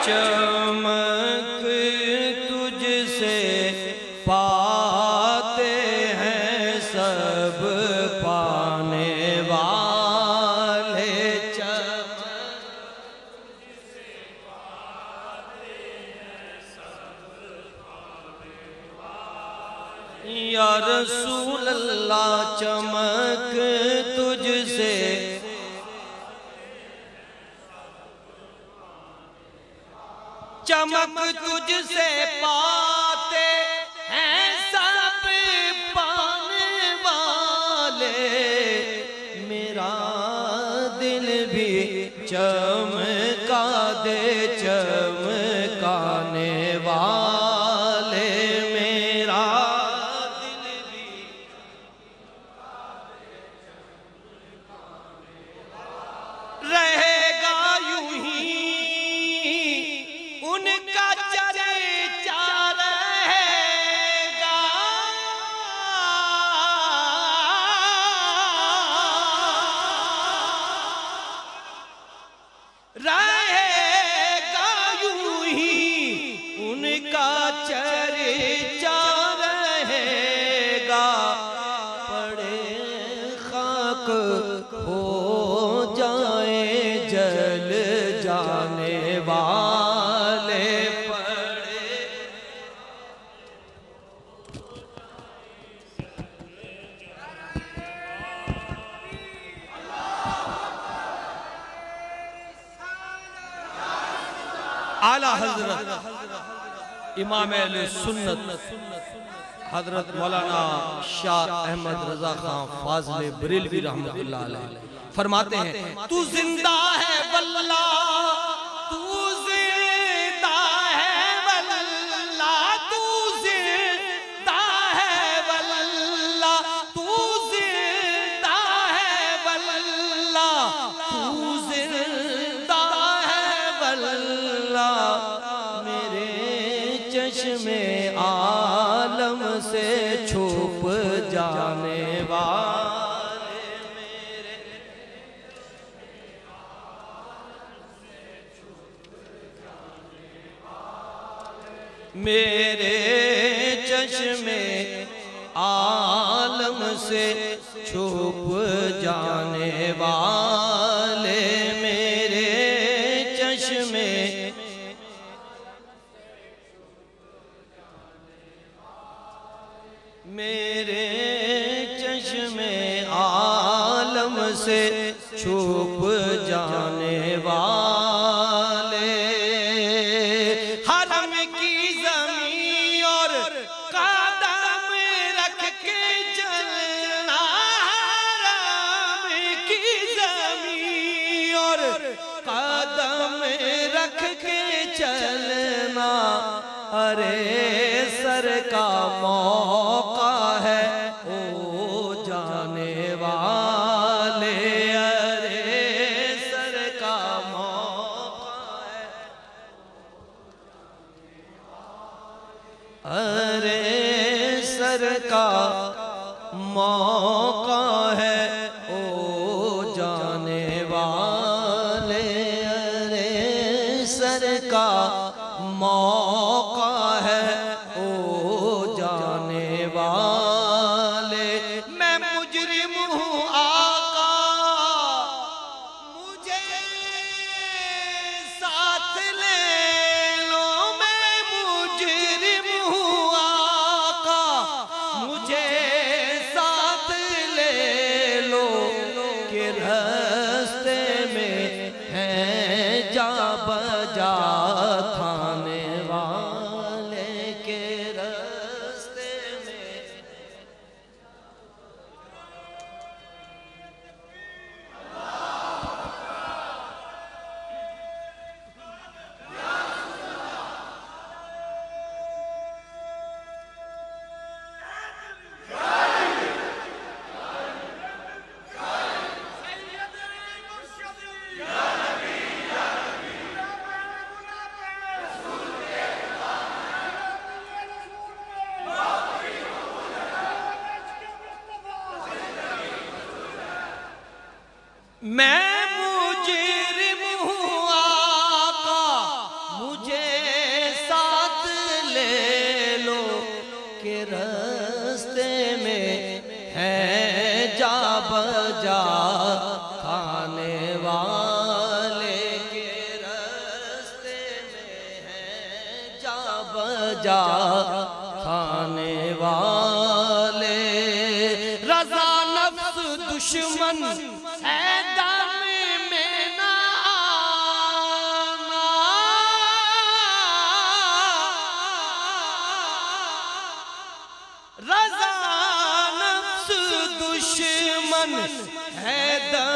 चमक तुझसे पाते हैं सब पाने वाले, चमक तुझसे पाते हैं सब पाने वाले। या रसूल अल्लाह चमक तुझसे चमक तुझसे पाते हैं सब पाने वाले। मेरा दिल भी चमका दे चमकाने वाले, मेरा दिल भी रहेगा यूं ही उनका चर्चा रहेगा। रहेगा यूं ही उनका चर्चा रहेगा। पड़े खाक हो जाए जल जाने वाले, आला हजरत इमाम अहले सुन्नत हजरत मौलाना शाह अहमद रजा खान फाज़िल बरेलवी रहमतुल्लाह अलैह फरमाते हैं, तू जिंदा है वल्लाह, तू जिंदा है वल्लाह, तू जिंदा है वल्लाह, तू जिंदा है वल्लाह, तू जिंदा है वल्लाह। मेरे चश्मे आलम से छुप जाने वाले, मेरे चश्मे आलम से छुप जाने वाले, मेरे चश्मे मेरे चश्मे आलम से छुप जाने वाले। हरम की ज़मीं और कदम रख के चलना, हरम की ज़मीं और कदम रख के चलना। अरे सर का मौका है ओ जाने वाले, अरे सर का मौका है, अरे सर का मौका है ओ जाने वाले, अरे सर का मौका है ओ जाने वाले। मैं मुजरिम हूँ आका, मुझे साथ ले लो। मैं मुजरिम हूँ आका, मुझे साथ ले लो। कि रास्ते में है जा बजा थाने वाले, के रास्ते में मैं मुजरिम हूँ आका, सजा खाने वाले, रजा नफ्स दुश्मन है दम में ना आना, रजा नफ्स दुश्मन है दम